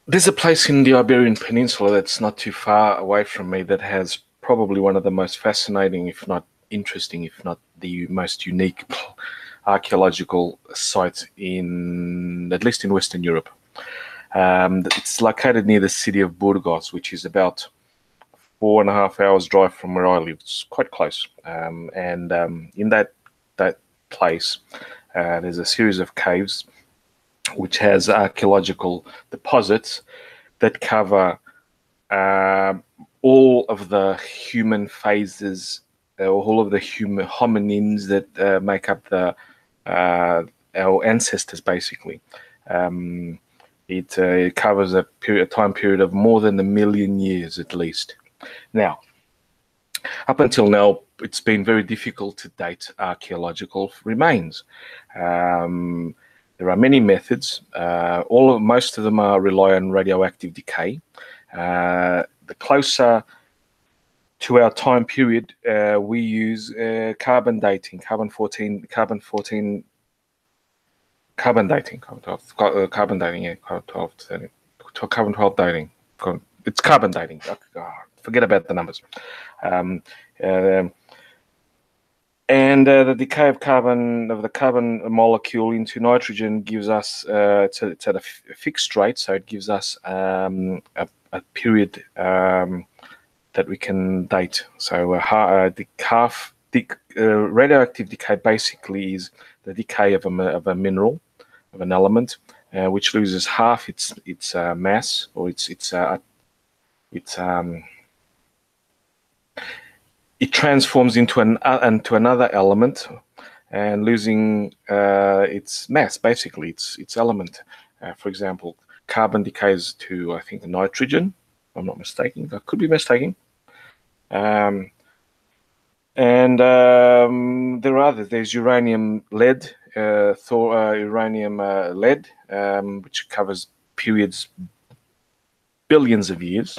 There's a place in the Iberian Peninsula that's not too far away from me that has probably one of the most fascinating, if not interesting, if not the most unique archaeological sites in, at least in Western Europe. It's located near the city of Burgos, which is about 4.5 hours drive from where I live. It's quite close. And in that place, there's a series of caves which has archaeological deposits that cover uh, all of the human phases, all of the human hominins that make up the our ancestors, basically. Um, it covers a time period of more than 1 million years at least. Now, up until now, it's been very difficult to date archaeological remains. Um, there are many methods. Most of them rely on radioactive decay. The closer to our time period, we use carbon dating, carbon dating, carbon dating, yeah, carbon 12 dating. It's carbon dating. Forget about the numbers. Um, uh, and the decay of the carbon molecule into nitrogen gives us it's at a fixed rate, so it gives us a period that we can date. So radioactive decay basically is the decay of a mineral, of an element, which loses half its mass, or its it transforms into another element, and losing its mass, basically its element. For example, carbon decays to, I think, nitrogen. If I'm not mistaken. I could be mistaken. Um, and there are others. There's uranium lead, uranium lead, which covers periods billions of years.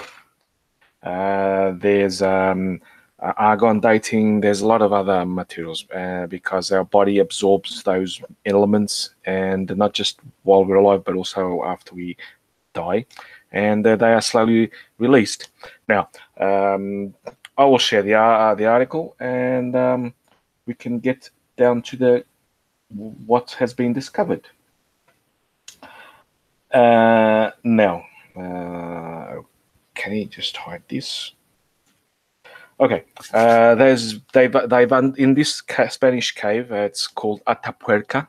There's argon dating. There's a lot of other materials because our body absorbs those elements, and not just while we're alive, but also after we die, and they are slowly released. Now, I will share the article, and we can get down to the what has been discovered. Now, can you just hide this? Okay, they've in this Spanish cave. It's called Atapuerca.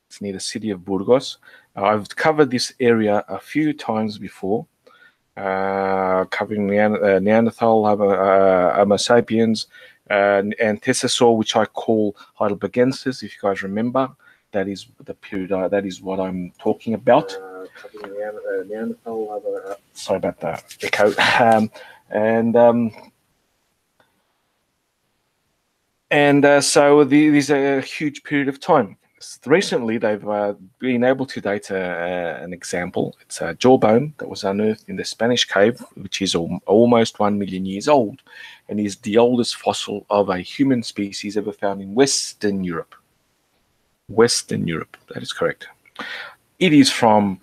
It's near the city of Burgos. I've covered this area a few times before, covering Neanderthal, Homo sapiens, Antecessor, which I call Heidelbergensis. If you guys remember, that is the period. That is what I'm talking about. Covering Neanderthal. Sorry about the echo. So these are a huge period of time. Recently, they've been able to date an example. It's a jawbone that was unearthed in the Spanish cave, which is almost 1 million years old, and is the oldest fossil of a human species ever found in Western Europe. Western Europe, that is correct. It is from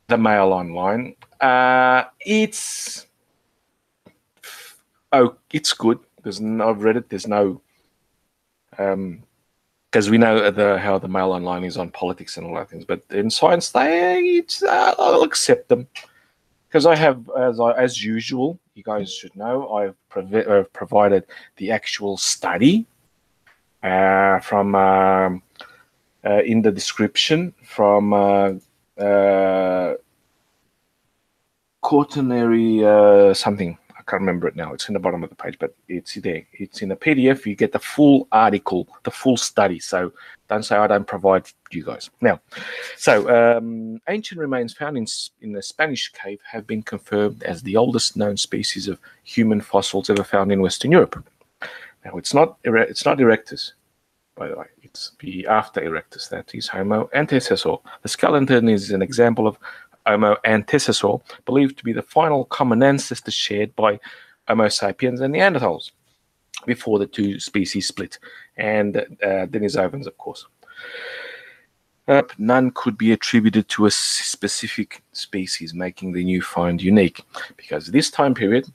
the Mail Online. It's good. I've read it. There's no, because we know how the Mail Online is on politics and all that things. But in science, I'll accept them, because I have, as usual, you guys should know, I've provided the actual study from in the description from quaternary something. I can't remember it now. It's in the bottom of the page, but it's there. It's in a PDF. You get the full article, the full study. So don't say I don't provide you guys. Now, so ancient remains found in the Spanish cave have been confirmed as the oldest known species of human fossils ever found in Western Europe. Now, it's not Erectus, by the way. It's the after Erectus. That is Homo antecessor. The skeleton is an example of Homo antecessor, believed to be the final common ancestor shared by Homo sapiens and Neanderthals before the two species split, and Denisovans, of course. None could be attributed to a specific species, making the new find unique. Because this time period,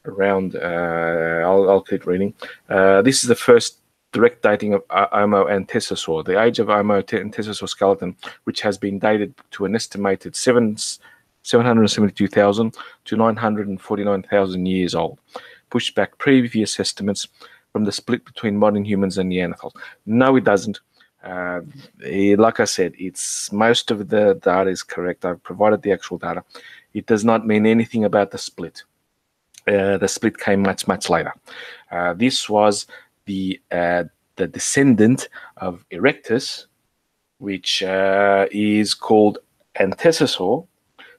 around, I'll keep reading. This is the first direct dating of Homo antecessor, the age of Homo antecessor skeleton, which has been dated to an estimated 772,000 to 949,000 years old, pushed back previous estimates from the split between modern humans and Neanderthals. No, it doesn't. Like I said, it's most of the data is correct. I've provided the actual data. It does not mean anything about the split. The split came much later. This was the descendant of Erectus, which is called antecessor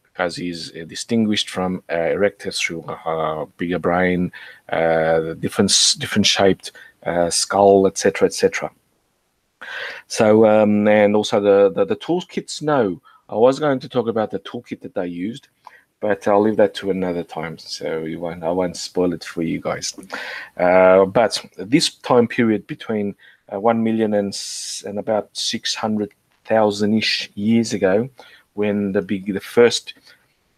because he's distinguished from Erectus through bigger brain, different shaped skull, etc., etc. So, and also the toolkits. No, I was going to talk about the toolkit that they used, but I'll leave that to another time. So I won't spoil it for you guys. But this time period between 1 million and about 600,000-ish years ago, when the first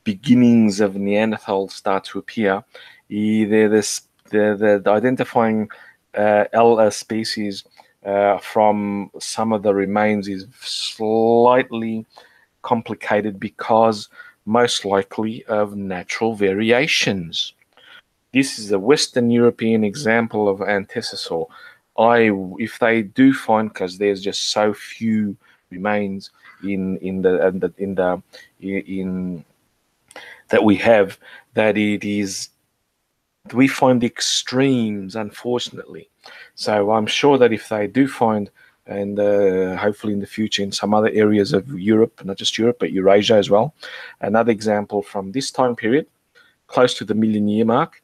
beginnings of Neanderthal start to appear, the identifying species from some of the remains is slightly complicated because most likely of natural variations. This is a Western European example of antecessor. If they do find, because there's just so few remains in that we have, that we find the extremes, unfortunately. So I'm sure that if they do find, and hopefully in the future in some other areas of Europe, not just Europe, but Eurasia as well, another example from this time period, close to the million-year mark,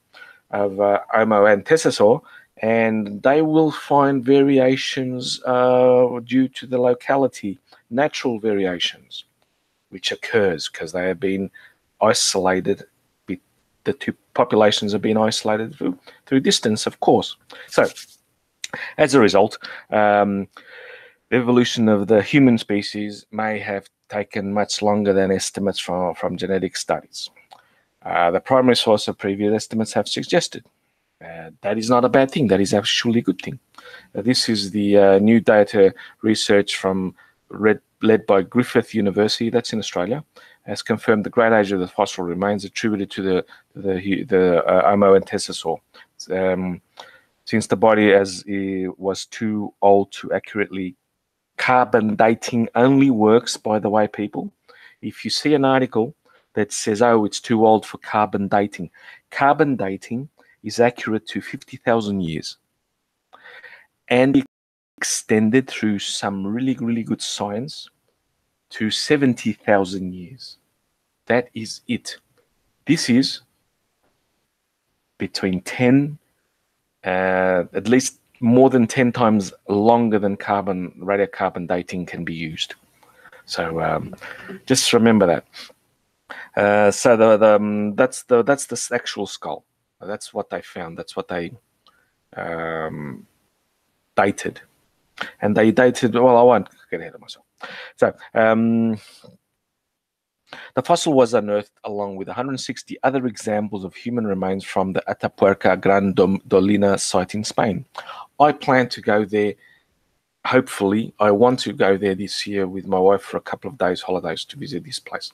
of Homo antecessor, and they will find variations due to the locality, natural variations, which occurs because they have been isolated. The two populations have been isolated through distance, of course. So, as a result, the evolution of the human species may have taken much longer than estimates from genetic studies. The primary source of previous estimates have suggested. That is not a bad thing. That is actually a good thing. This is the new data research led by Griffith University, that's in Australia, has confirmed the great age of the fossil remains attributed to the Homo antecessor. Since the body was too old to accurately carbon dating only works, by the way, people. If you see an article that says, oh, it's too old for carbon dating is accurate to 50,000 years and extended through some really, really good science to 70,000 years. That is it. This is between 10, at least more than 10 times longer than radiocarbon dating can be used. So just remember that. So that's the actual skull. That's what they found. That's what they dated. And they dated, well, I won't get ahead of myself. So the fossil was unearthed along with 160 other examples of human remains from the Atapuerca Gran Dolina site in Spain. I plan to go there. Hopefully, I want to go there this year with my wife for a couple of days holidays to visit this place.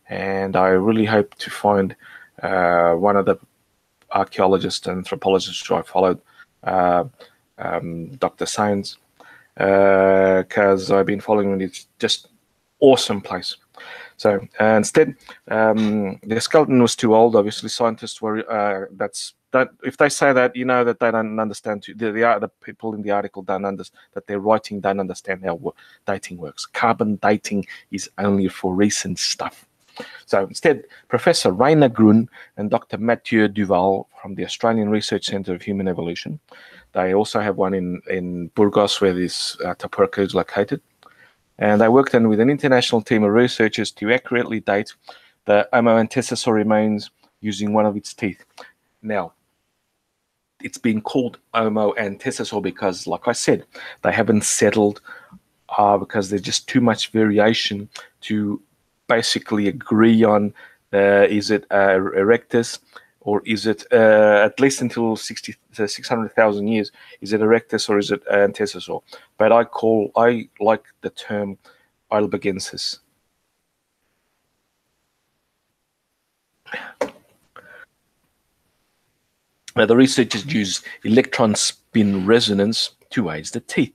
And I really hope to find one of the archaeologists and anthropologists who I followed, Dr. Sainz, because I've been following him. It's just awesome place. So instead, the skeleton was too old. Obviously, scientists were. If they say that, you know that they don't understand. The people in the article don't understand, that they're writing don't understand how dating works. Carbon dating is only for recent stuff. So instead, Professor Rainer Grun and Dr. Mathieu Duval from the Australian Research Centre of Human Evolution, they also have one in Burgos where this Atapuerca is located. And they worked with an international team of researchers to accurately date the Homo antecessor remains using one of its teeth. Now, it's been called Homo antecessor because, like I said, they haven't settled because there's just too much variation to basically agree on is it erectus, or is it at least until 600,000 years, is it erectus or is it antecessor? But I like the term Heidelbergensis. Now, the researchers use electron spin resonance to age the teeth.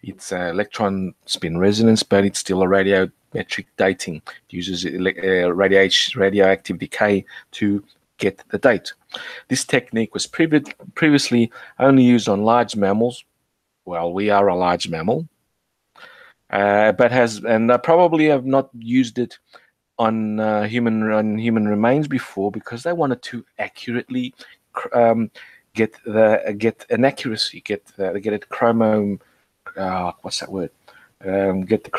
It's electron spin resonance, but it's still a radiometric dating. It uses radioactive decay to get the date. This technique was previously only used on large mammals. Well, we are a large mammal, but probably have not used it on human remains before, because they wanted to accurately get an accuracy, get it what's that word? Get the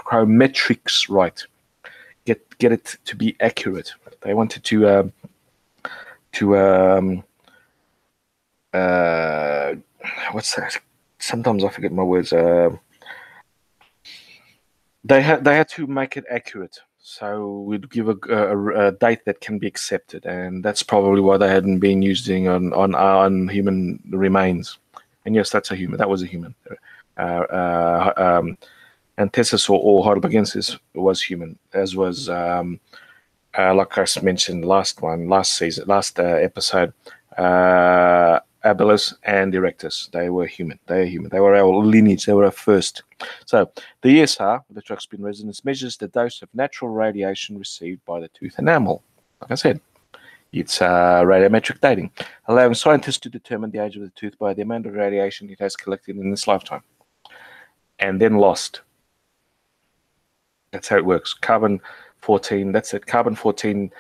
chrometrics right. Get it to be accurate. They wanted to what's that? Sometimes I forget my words. They had to make it accurate, so we'd give a date that can be accepted, and that's probably why they hadn't been using on human remains. And yes, that's a human. That was a human. Antecessor or Heidelbergensis was human, as was like I mentioned last episode. Abilis and Erectus, they were human. They are human. They were our lineage. They were our first. So the ESR, electron spin resonance, measures the dose of natural radiation received by the tooth enamel. Like I said, it's radiometric dating, allowing scientists to determine the age of the tooth by the amount of radiation it has collected in its lifetime and then lost. That's how it works. Carbon-14, that's it. Carbon-14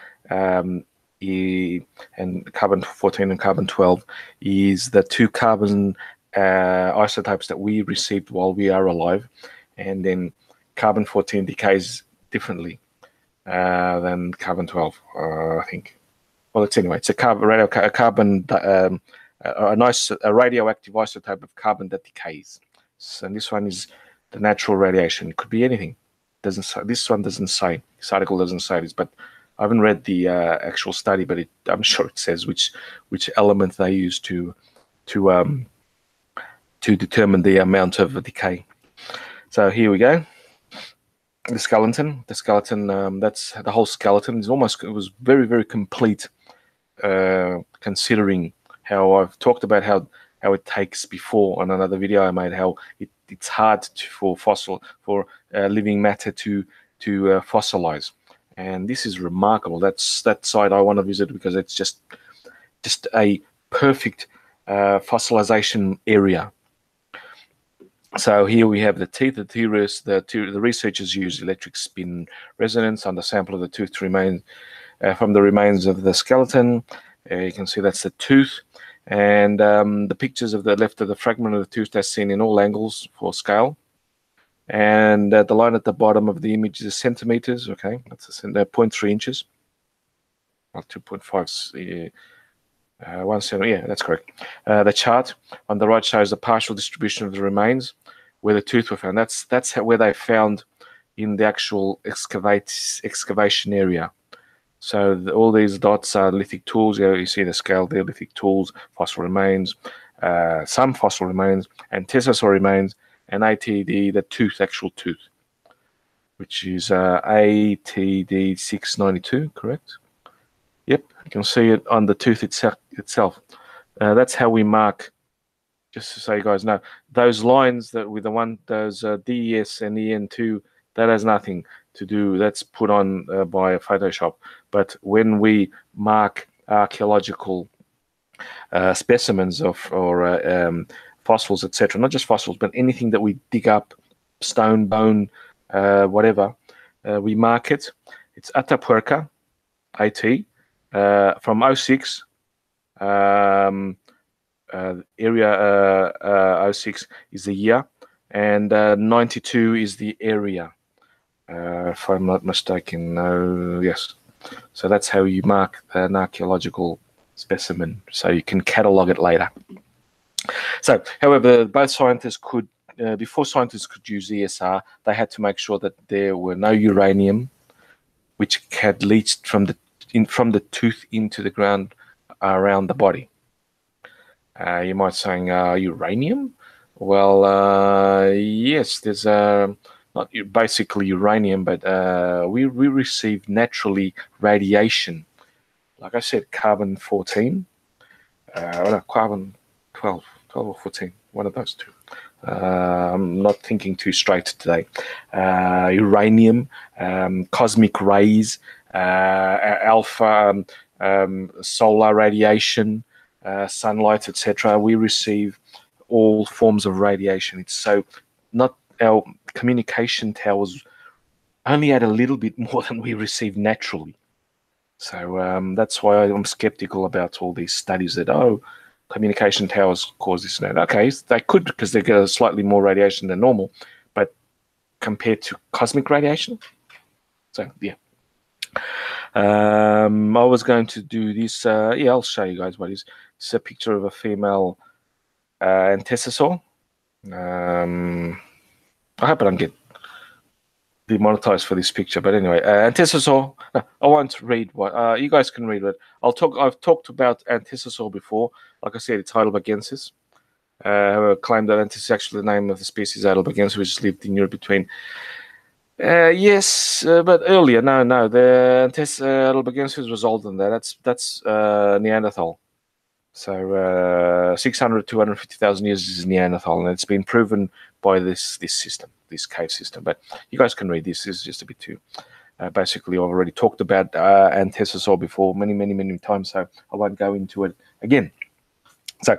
and carbon-14 and carbon-12 is the two carbon isotopes that we received while we are alive, and then carbon-14 decays differently than carbon-12, I think. Well, it's a radioactive isotope of carbon that decays. So, and this one is the natural radiation. It could be anything. This one doesn't say. This article doesn't say this, but I haven't read the actual study, but I'm sure it says which element they use to determine the amount of decay. So here we go. The skeleton. That's the whole skeleton. It was very, very complete, considering how I've talked about how it takes before on another video I made, how it's hard for living matter to fossilize. And this is remarkable. That site I want to visit, because it's just a perfect fossilization area. So here we have the teeth. The researchers use electric spin resonance on the sample of the tooth remains from the remains of the skeleton. You can see that's the tooth, and the pictures of the left of the fragment of the tooth that's seen in all angles for scale. And the line at the bottom of the image is centimeters. Okay, that's 0.3 inches. Well, 2.5. 1 centimeter. Yeah, that's correct. The chart on the right shows the partial distribution of the remains where the tooth were found. That's where they found in the actual excavation area. So all these dots are lithic tools. You see the scale there: lithic tools, fossil remains, some fossil remains, antecessor remains, and ATD, the actual tooth, which is ATD 692, correct? Yep, you can see it on the tooth itself. That's how we mark, just so you guys know, those lines that with those DES and EN2, that has nothing to do. That's put on by Photoshop. But when we mark archaeological specimens or fossils, etc., not just fossils, but anything that we dig up, stone, bone, whatever, we mark it. It's Atapuerca, AT, from 06, area 06 is the year, and 92 is the area, if I'm not mistaken. No, yes. So that's how you mark an archaeological specimen, so you can catalogue it later. So, however, both scientists could before scientists could use ESR, they had to make sure that there were no uranium, which had leached from the tooth into the ground around the body. You might saying uranium? Well, yes, there's not basically uranium, but we receive naturally radiation. Like I said, carbon 14, no, carbon 12 or 14, one of those two. I'm not thinking too straight today. Uranium, cosmic rays, alpha, solar radiation, sunlight, etc. We receive all forms of radiation. It's so not our communication towers only add a little bit more than we receive naturally. So that's why I'm skeptical about all these studies that, communication towers cause this and that. Okay, they could, because they get a slightly more radiation than normal, but compared to cosmic radiation. So, yeah. I was going to do this. I'll show you guys what it is. It's a picture of a female antecessor. I hope I don't get demonetized for this picture, but anyway, antecessor. I won't read what you guys can read it. I've talked about antecessor before. Like I said, it's Heidelbergensis. Claimed that antecessor is actually the name of the species Heidelbergensis, which lived in Europe between. Yes, but earlier. No. The antecessor Heidelbergensis was older than that. That's Neanderthal. So 600, 250,000 years is Neanderthal, and it's been proven by this system, this cave system. But you guys can read this. This is just a bit too. Basically, I've already talked about antecessor before many times, so I won't go into it again. So,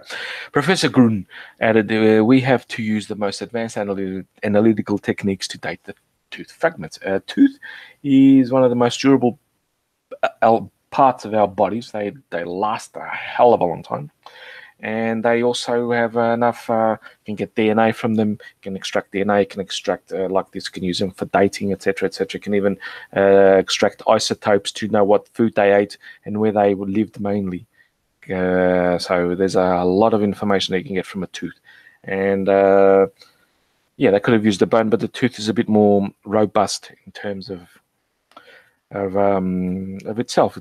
Professor Grun added, we have to use the most advanced analytical techniques to date the tooth fragments. Tooth is one of the most durable parts of our bodies. They last a hell of a long time, and they also have enough. You can get DNA from them. You can extract DNA. You can extract like this. You can use them for dating, etc., etc. You can even extract isotopes to know what food they ate and where they lived mainly. So there's a lot of information that you can get from a tooth, and they could have used a bone, but the tooth is a bit more robust in terms of itself.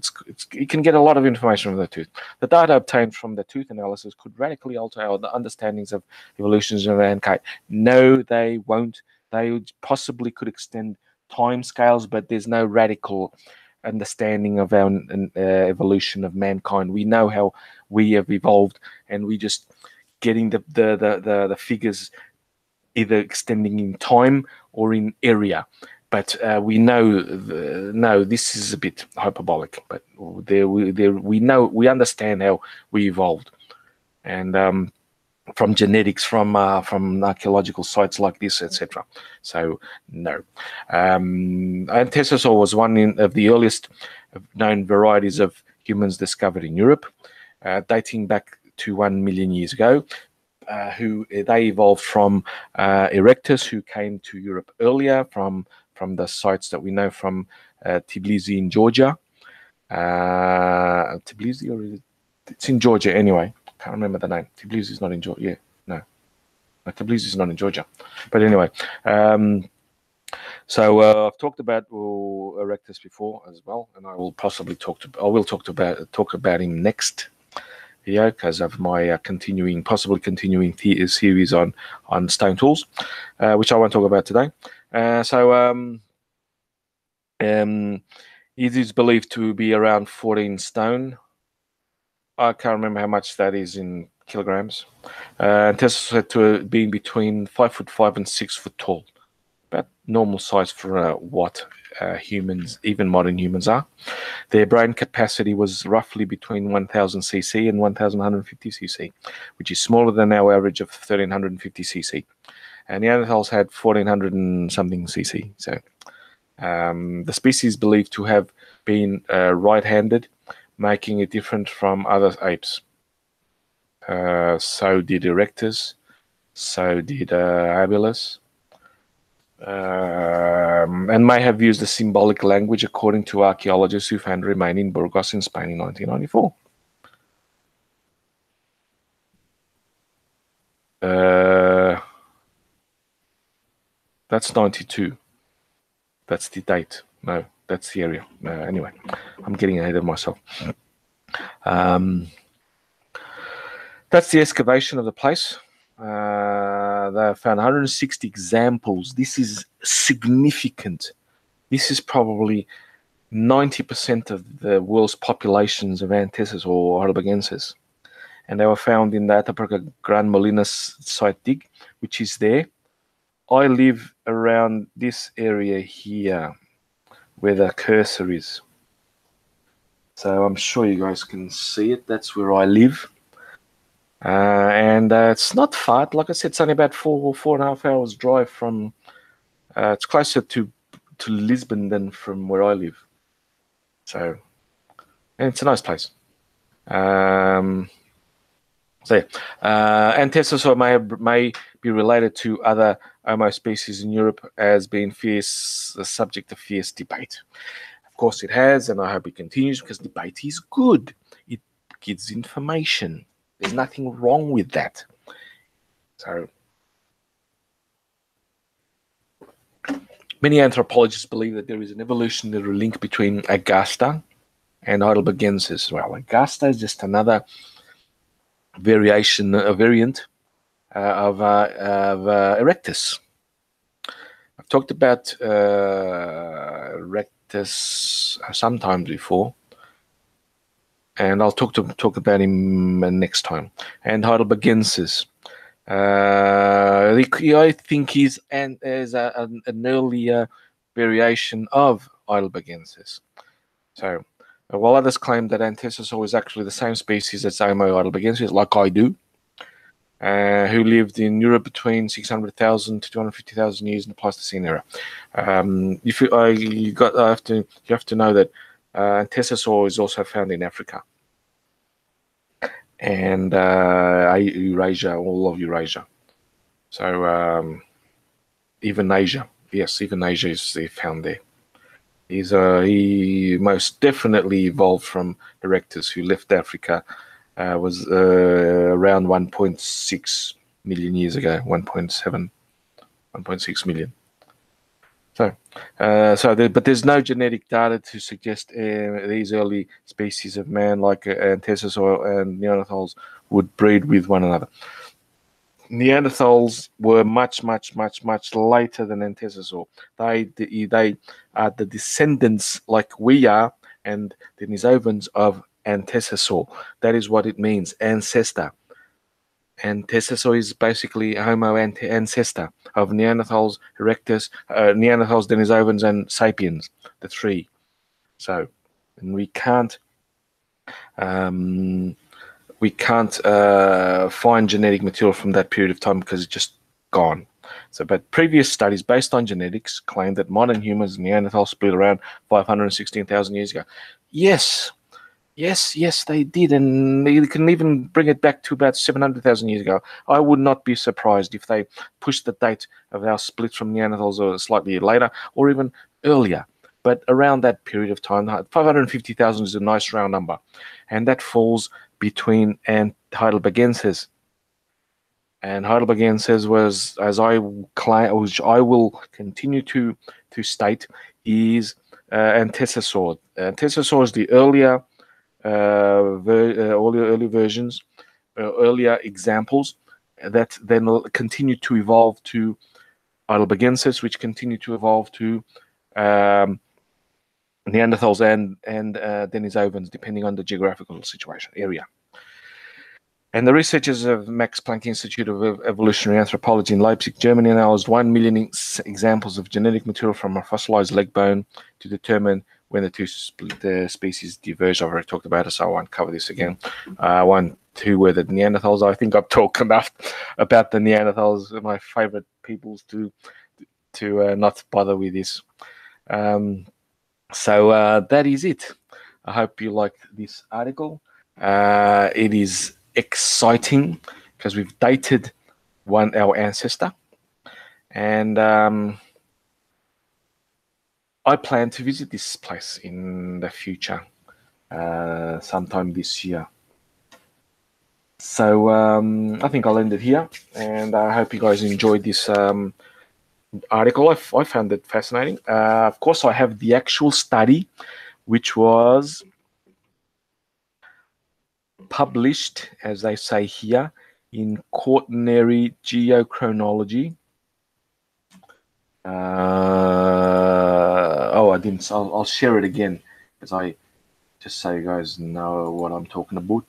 You can get a lot of information from the tooth. The data obtained from the tooth analysis could radically alter our understandings of evolutions of mankind. No, they won't. They possibly could extend time scales, but there's no radical understanding of our evolution of mankind. We know how we have evolved, and we just getting the figures either extending in time or in area. But we know, no, this is a bit hyperbolic. But we understand how we evolved, and from genetics, from archaeological sites like this, etc. So no, antecessor was one of the earliest known varieties of humans discovered in Europe, dating back to 1 million years ago. They evolved from erectus, who came to Europe earlier from the sites that we know from Tbilisi in Georgia. Tbilisi, or it's in Georgia anyway. Can't remember the name. Tbilisi is not in Georgia. Yeah, no, Tbilisi is not in Georgia. But anyway, so I've talked about erectus before as well, and I will possibly talk about him next video because of my possibly continuing series on stone tools, which I won't talk about today. It is believed to be around 14 stone. I can't remember how much that is in kilograms. Tests said to being between 5'5" and 6 foot tall, about normal size for what humans, even modern humans, are. Their brain capacity was roughly between 1,000 cc and 1,150 cc, which is smaller than our average of 1,350 cc. And Neanderthals had 1,400 and something cc. So the species believed to have been right-handed, making it different from other apes. So did erectus, so did habilis, and may have used a symbolic language, according to archaeologists who found remains in Burgos in Spain in 1994. That's 92. That's the date. No, that's the area. Anyway, I'm getting ahead of myself. That's the excavation of the place. They found 160 examples. This is significant. This is probably 90% of the world's populations of Antesis or Heidelbergensis. And they were found in the Atapuerca Gran Molinas site dig, which is there. I live around this area here, where the cursor is. So I'm sure you guys can see it. That's where I live. And it's not far. Like I said, it's only about 4.5 hours drive from. It's closer to Lisbon than from where I live. So, and it's a nice place. Antesis may be related to other Homo species in Europe, as being the subject of fierce debate. Of course, it has, and I hope it continues, because debate is good. It gives information. There's nothing wrong with that. So, many anthropologists believe that there is an evolutionary link between Augusta and Heidelbergensis. Well, Augusta is just another variant of Erectus. I've talked about Erectus sometimes before, and I'll talk about him next time. And Heidelbergensis, I think he's an earlier variation of Heidelbergensis. So, while others claim that Antecessor is actually the same species as Homo heidelbergensis, like I do, who lived in Europe between 600,000 to 250,000 years in the Pleistocene era. You have to know that Antecessor is also found in Africa and Eurasia, all of Eurasia. So even Asia, yes, even Asia is found there. He most definitely evolved from Erectus, who left Africa was around 1.6 million years ago, 1.6 million. But there's no genetic data to suggest these early species of man, like Antecessor and Neanderthals, would breed with one another. Neanderthals were much later than Antecessor. They are the descendants, like we are, and the Denisovans of Antecessor. That is what it means, ancestor. Antecessor is basically Homo ancestor of Neanderthals, Erectus, Neanderthals, Denisovans, and Sapiens, the three. So, and we can't find genetic material from that period of time because it's just gone. So, but previous studies based on genetics claim that modern humans and Neanderthals split around 516,000 years ago. Yes, they did, and you can even bring it back to about 700,000 years ago. I would not be surprised if they pushed the date of our split from Neanderthals slightly later or even earlier. But around that period of time, 550,000 is a nice round number, and that falls between Heidelbergensis. And Heidelbergensis was, as I claim, which I will continue to state, is Antecessor. Antecessor is the earlier early versions, earlier examples that then continue to evolve to Heidelbergensis, which continue to evolve to Neanderthals and Denisovans, depending on the geographical situation area. And the researchers of Max Planck Institute of Evolutionary Anthropology in Leipzig, Germany, analyzed 1 million examples of genetic material from a fossilized leg bone to determine when the two species diverged. I've already talked about it, so I won't cover this again. 1, 2 were the Neanderthals. I think I've talked enough about the Neanderthals, my favorite peoples, to not bother with this. So that is it. I hope you like this article. It is exciting because we've dated our ancestor, and I plan to visit this place in the future, sometime this year. So I think I'll end it here, and I hope you guys enjoyed this article. I found it fascinating. Of course, I have the actual study, which was published, as they say here, in Quaternary Geochronology. I didn't. I'll share it again because I just so you guys know what I'm talking about.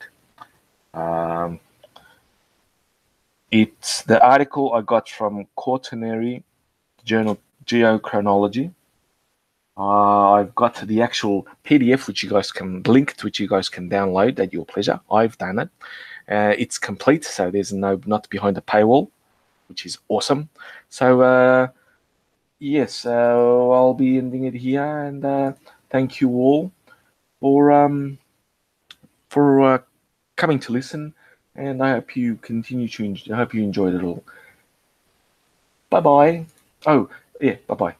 It's the article I got from Quaternary Journal Geochronology. I've got the actual PDF, which you guys can which you guys can download at your pleasure. I've done it. It's complete, so there's not behind a paywall, which is awesome. So yes, I'll be ending it here, and thank you all for coming to listen, and I hope you continue to. I hope you enjoyed it all. Bye bye. Oh yeah, bye bye.